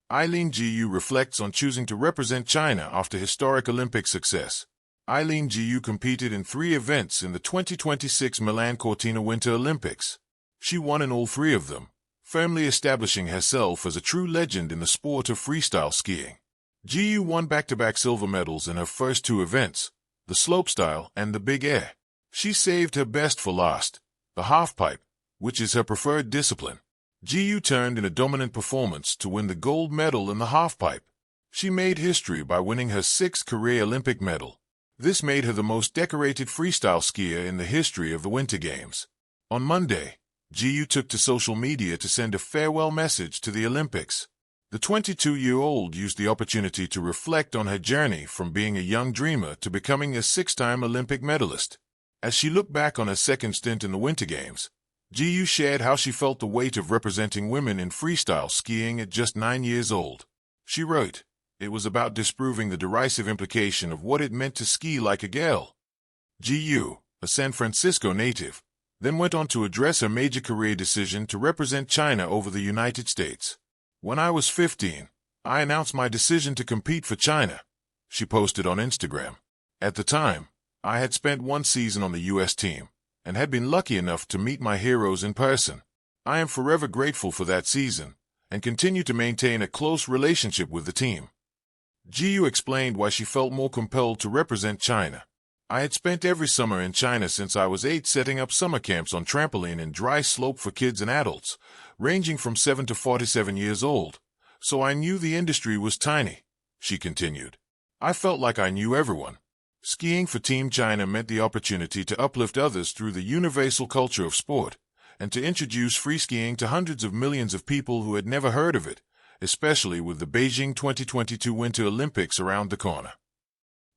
Eileen Gu reflects on choosing to represent China after historic Olympic success. Eileen Gu competed in 3 events in the 2026 Milan Cortina Winter Olympics. She won in all 3 of them, firmly establishing herself as a true legend in the sport of freestyle skiing. Gu won back-to-back silver medals in her first 2 events, the slopestyle and the big air. She saved her best for last, the halfpipe, which is her preferred discipline. Gu turned in a dominant performance to win the gold medal in the halfpipe. She made history by winning her 6th career Olympic medal. This made her the most decorated freestyle skier in the history of the Winter Games. On Monday, Gu took to social media to send a farewell message to the Olympics. The 22-year-old used the opportunity to reflect on her journey from being a young dreamer to becoming a 6-time Olympic medalist. As she looked back on her second stint in the Winter Games, Gu shared how she felt the weight of representing women in freestyle skiing at just 9 years old. She wrote, "It was about disproving the derisive implication of what it meant to ski like a girl." Gu, a San Francisco native, then went on to address her major career decision to represent China over the United States. "When I was 15, I announced my decision to compete for China," she posted on Instagram. "At the time, I had spent 1 season on the U.S. team and had been lucky enough to meet my heroes in person. I am forever grateful for that season and continue to maintain a close relationship with the team." Gu explained why she felt more compelled to represent China. "I had spent every summer in China since I was 8 setting up summer camps on trampoline and dry slope for kids and adults, ranging from 7 to 47 years old, so I knew the industry was tiny," she continued. "I felt like I knew everyone." Skiing for Team China meant the opportunity to uplift others through the universal culture of sport, and to introduce free skiing to hundreds of millions of people who had never heard of it, especially with the Beijing 2022 Winter Olympics around the corner.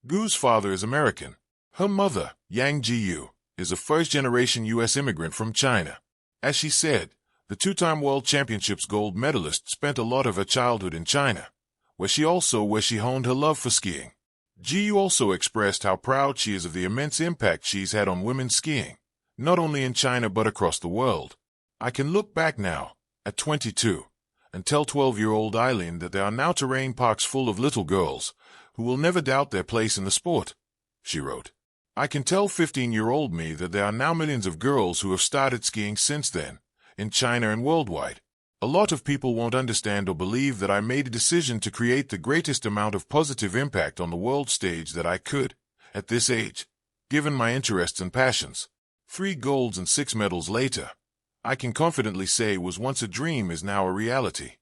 Gu's father is American. Her mother, Yang Jiyu, is a first-generation U.S. immigrant from China. As she said, the 2-time World Championships gold medalist spent a lot of her childhood in China, where she honed her love for skiing. Jiyu also expressed how proud she is of the immense impact she's had on women's skiing, not only in China but across the world. "I can look back now, at 22, and tell 12-year-old Eileen that there are now terrain parks full of little girls who will never doubt their place in the sport," she wrote. "I can tell 15-year-old me that there are now millions of girls who have started skiing since then, in China and worldwide. A lot of people won't understand or believe that I made a decision to create the greatest amount of positive impact on the world stage that I could, at this age, given my interests and passions. 3 golds and 6 medals later, I can confidently say was once a dream is now a reality."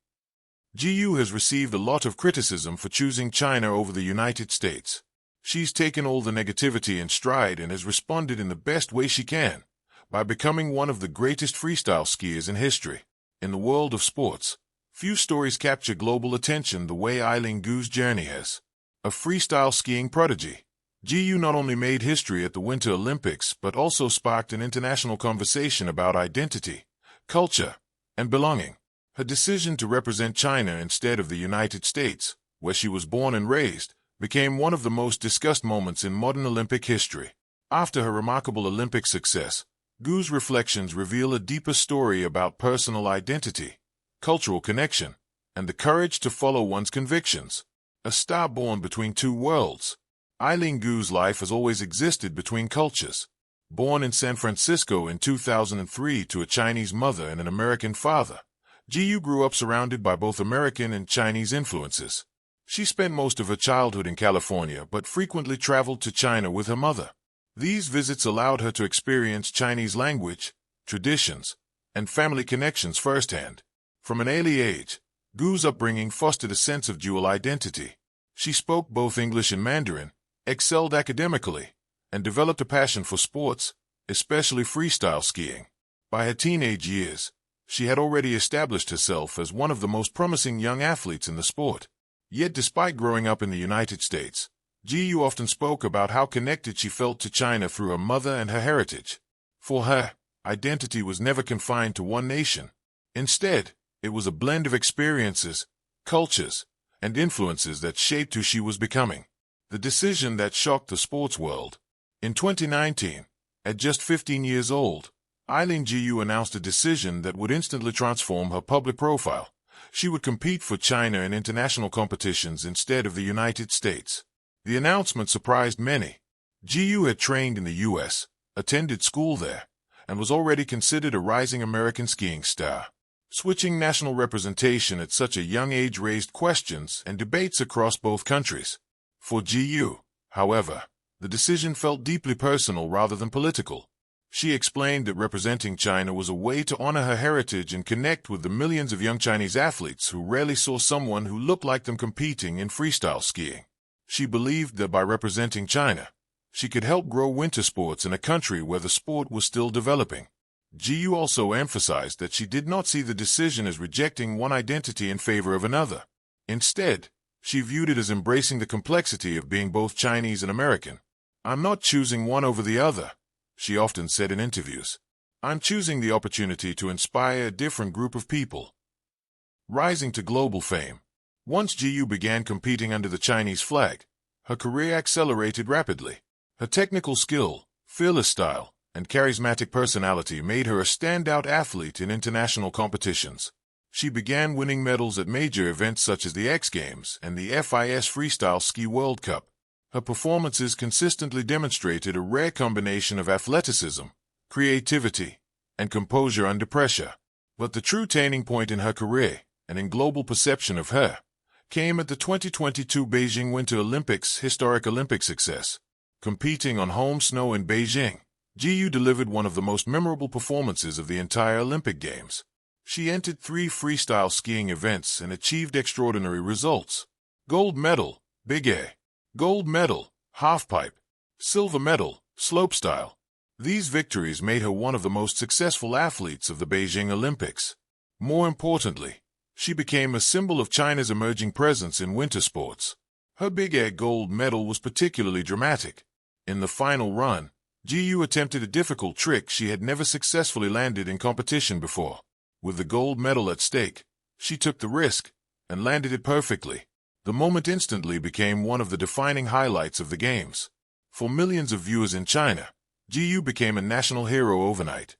Gu has received a lot of criticism for choosing China over the United States. She's taken all the negativity in stride and has responded in the best way she can, by becoming one of the greatest freestyle skiers in history. In the world of sports, few stories capture global attention the way Eileen Gu's journey has. A freestyle skiing prodigy, Gu not only made history at the Winter Olympics but also sparked an international conversation about identity, culture, and belonging. Her decision to represent China instead of the United States, where she was born and raised, became one of the most discussed moments in modern Olympic history. After her remarkable Olympic success, Gu's reflections reveal a deeper story about personal identity, cultural connection, and the courage to follow one's convictions. A star born between 2 worlds, Eileen Gu's life has always existed between cultures. Born in San Francisco in 2003 to a Chinese mother and an American father, Gu grew up surrounded by both American and Chinese influences. She spent most of her childhood in California but frequently traveled to China with her mother. These visits allowed her to experience Chinese language, traditions, and family connections firsthand. From an early age, Gu's upbringing fostered a sense of dual identity. She spoke both English and Mandarin, excelled academically, and developed a passion for sports, especially freestyle skiing. By her teenage years, she had already established herself as one of the most promising young athletes in the sport. Yet despite growing up in the United States, Gu often spoke about how connected she felt to China through her mother and her heritage. For her, identity was never confined to one nation. Instead, it was a blend of experiences, cultures, and influences that shaped who she was becoming. The decision that shocked the sports world. In 2019, at just 15 years old, Eileen Gu announced a decision that would instantly transform her public profile, She would compete for China in international competitions instead of the United States. The announcement surprised many. Jiyu had trained in the U.S., attended school there, and was already considered a rising American skiing star. Switching national representation at such a young age raised questions and debates across both countries. For Jiyu, however, the decision felt deeply personal rather than political. She explained that representing China was a way to honor her heritage and connect with the millions of young Chinese athletes who rarely saw someone who looked like them competing in freestyle skiing. She believed that by representing China, she could help grow winter sports in a country where the sport was still developing. Jiyu also emphasized that she did not see the decision as rejecting one identity in favor of another. Instead, she viewed it as embracing the complexity of being both Chinese and American. "I'm not choosing one over the other," she often said in interviews. "I'm choosing the opportunity to inspire a different group of people." Rising to global fame. Once Jiyu began competing under the Chinese flag, her career accelerated rapidly. Her technical skill, fearless style, and charismatic personality made her a standout athlete in international competitions. She began winning medals at major events such as the X Games and the FIS Freestyle Ski World Cup. Her performances consistently demonstrated a rare combination of athleticism, creativity, and composure under pressure. But the true turning point in her career, and in global perception of her, came at the 2022 Beijing Winter Olympics' historic Olympic success. Competing on home snow in Beijing, Jiyu delivered one of the most memorable performances of the entire Olympic Games. She entered 3 freestyle skiing events and achieved extraordinary results. Gold medal, big air. Gold medal, halfpipe. Silver medal, slopestyle. These victories made her one of the most successful athletes of the Beijing Olympics. More importantly, she became a symbol of China's emerging presence in winter sports. Her big air gold medal was particularly dramatic. In the final run, Jiyu attempted a difficult trick she had never successfully landed in competition before. With the gold medal at stake, she took the risk and landed it perfectly. The moment instantly became one of the defining highlights of the Games. For millions of viewers in China, Jiyu became a national hero overnight.